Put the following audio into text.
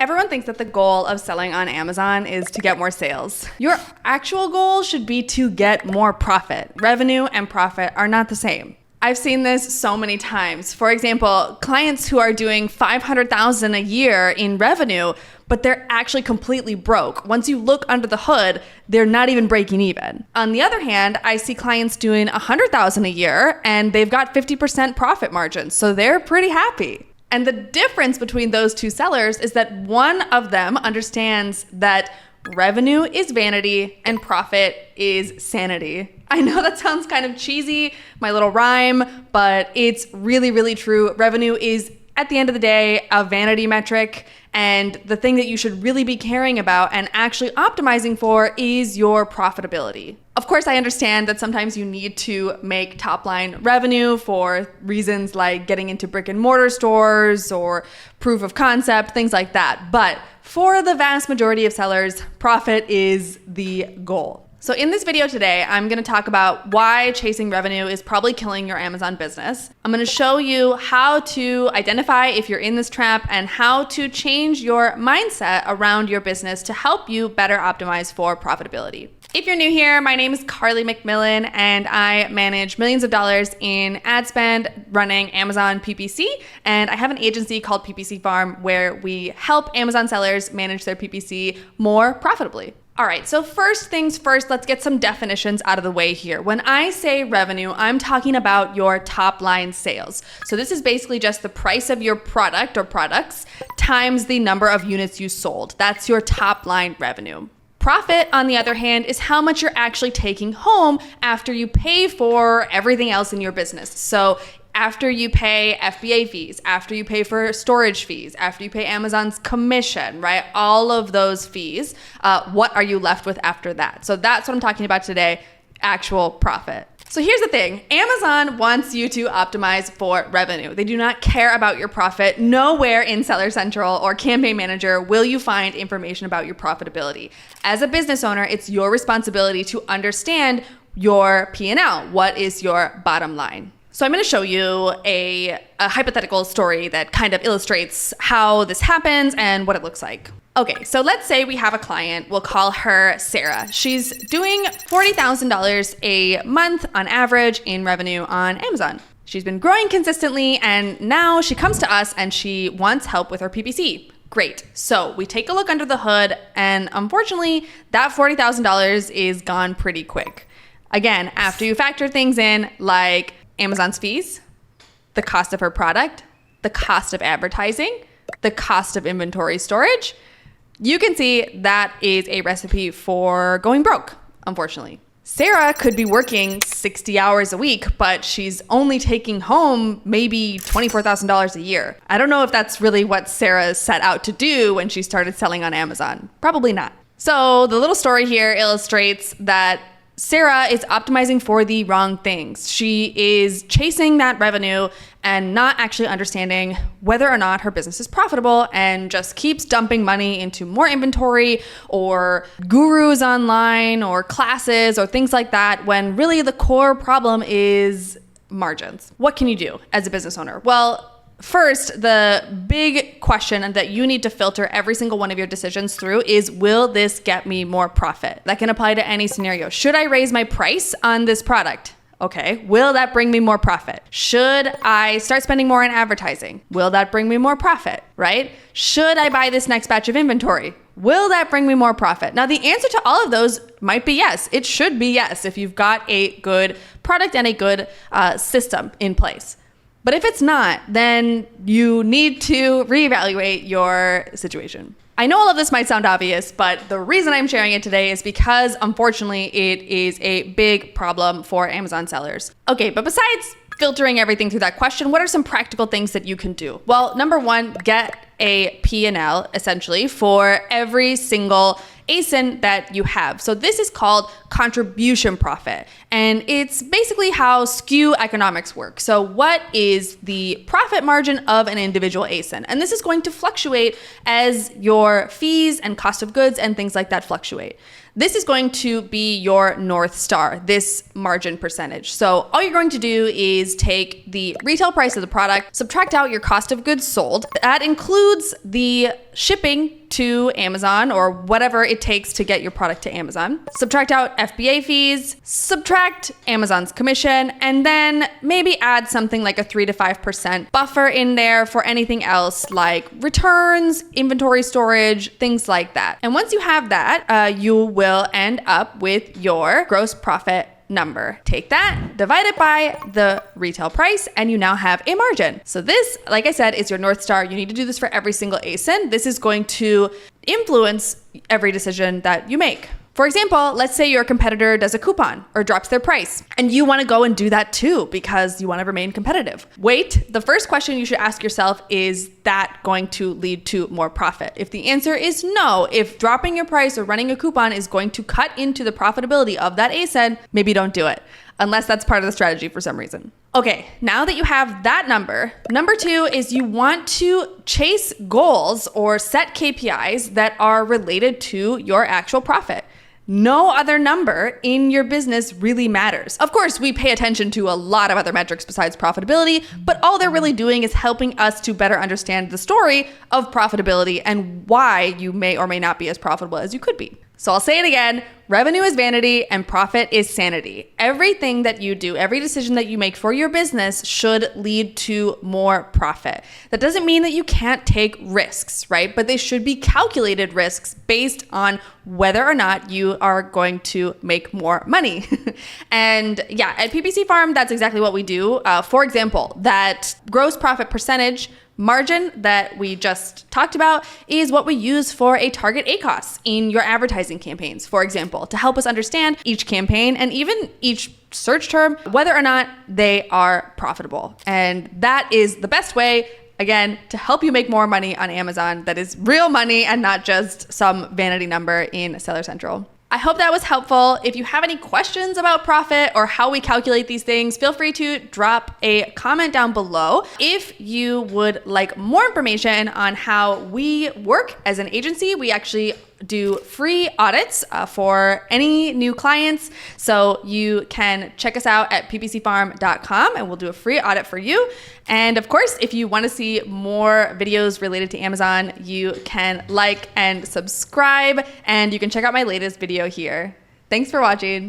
Everyone thinks that the goal of selling on Amazon is to get more sales. Your actual goal should be to get more profit. Revenue and profit are not the same. I've seen this so many times. For example, clients who are doing $500,000 a year in revenue, but they're actually completely broke. Once you look under the hood, they're not even breaking even. On the other hand, I see clients doing $100,000 a year and they've got 50% profit margins, so they're pretty happy. And the difference between those two sellers is that one of them understands that revenue is vanity and profit is sanity. I know that sounds kind of cheesy, my little rhyme, but it's really, really true. Revenue is, at the end of the day, a vanity metric, and the thing that you should really be caring about and actually optimizing for is your profitability. Of course, I understand that sometimes you need to make top line revenue for reasons like getting into brick and mortar stores or proof of concept, things like that. But for the vast majority of sellers, profit is the goal. So in this video today, I'm going to talk about why chasing revenue is probably killing your Amazon business. I'm going to show you how to identify if you're in this trap and how to change your mindset around your business to help you better optimize for profitability. If you're new here, my name is Carly McMillan and I manage millions of dollars in ad spend running Amazon PPC. And I have an agency called PPC Farm where we help Amazon sellers manage their PPC more profitably. All right, so first things first, let's get some definitions out of the way here. When I say revenue, I'm talking about your top line sales. So this is basically just the price of your product or products times the number of units you sold. That's your top line revenue. Profit, on the other hand, is how much you're actually taking home after you pay for everything else in your business. So after you pay FBA fees, after you pay for storage fees, after you pay Amazon's commission, right? All of those fees, what are you left with after that? So that's what I'm talking about today, actual profit. So here's the thing, Amazon wants you to optimize for revenue. They do not care about your profit. Nowhere in Seller Central or Campaign Manager will you find information about your profitability. As a business owner, it's your responsibility to understand your P&L. What is your bottom line? So I'm going to show you a hypothetical story that kind of illustrates how this happens and what it looks like. Okay, so let's say we have a client, we'll call her Sarah. She's doing $40,000 a month on average in revenue on Amazon. She's been growing consistently and now she comes to us and she wants help with her PPC. Great. So we take a look under the hood and unfortunately that $40,000 is gone pretty quick. Again, after you factor things in like Amazon's fees, the cost of her product, the cost of advertising, the cost of inventory storage, you can see that is a recipe for going broke, unfortunately. Sarah could be working 60 hours a week, but she's only taking home maybe $24,000 a year. I don't know if that's really what Sarah set out to do when she started selling on Amazon. Probably not. So the little story here illustrates that Sarah is optimizing for the wrong things. She is chasing that revenue and not actually understanding whether or not her business is profitable and just keeps dumping money into more inventory or gurus online or classes or things like that when really the core problem is margins. What can you do as a business owner? Well, first, the big question that you need to filter every single one of your decisions through is, will this get me more profit? That can apply to any scenario. Should I raise my price on this product? Okay, will that bring me more profit? Should I start spending more on advertising? Will that bring me more profit, right? Should I buy this next batch of inventory? Will that bring me more profit? Now, the answer to all of those might be yes. It should be yes if you've got a good product and a good system in place. But if it's not, then you need to reevaluate your situation. I know all of this might sound obvious, but the reason I'm sharing it today is because, unfortunately, it is a big problem for Amazon sellers. Okay, but besides filtering everything through that question, what are some practical things that you can do? Well, number one, get a P&L, essentially, for every single ASIN that you have. So this is called contribution profit. And it's basically how SKU economics work. So what is the profit margin of an individual ASIN? And this is going to fluctuate as your fees and cost of goods and things like that fluctuate. This is going to be your North Star, this margin percentage. So all you're going to do is take the retail price of the product, subtract out your cost of goods sold. That includes includes the shipping to Amazon or whatever it takes to get your product to Amazon. Subtract out FBA fees, subtract Amazon's commission, and then maybe add something like a 3 to 5% buffer in there for anything else like returns, inventory storage, things like that. And once you have that, you will end up with your gross profit number. Take that, divide it by the retail price, and you now have a margin. So this, like I said, is your North Star. You need to do this for every single ASIN. This is going to influence every decision that you make. For example, let's say your competitor does a coupon or drops their price, and you want to go and do that too because you want to remain competitive. Wait, the first question you should ask yourself, is that going to lead to more profit? If the answer is no, if dropping your price or running a coupon is going to cut into the profitability of that ASIN, maybe don't do it, unless that's part of the strategy for some reason. Okay, now that you have that number two is you want to chase goals or set KPIs that are related to your actual profit. No other number in your business really matters. Of course, we pay attention to a lot of other metrics besides profitability, but all they're really doing is helping us to better understand the story of profitability and why you may or may not be as profitable as you could be. So I'll say it again, revenue is vanity and profit is sanity. Everything that you do, every decision that you make for your business should lead to more profit. That doesn't mean that you can't take risks, right? But they should be calculated risks based on whether or not you are going to make more money. And yeah, at PPC Farm, that's exactly what we do. For example, that gross profit percentage margin that we just talked about is what we use for a target ACOS in your advertising campaigns, for example, to help us understand each campaign and even each search term, whether or not they are profitable. And that is the best way, again, to help you make more money on Amazon that is real money and not just some vanity number in Seller Central. I hope that was helpful. If you have any questions about profit or how we calculate these things, feel free to drop a comment down below. If you would like more information on how we work as an agency, we actually do free audits for any new clients. So you can check us out at ppcfarm.com and we'll do a free audit for you. And of course, if you want to see more videos related to Amazon, you can like and subscribe, and you can check out my latest video here. Thanks for watching.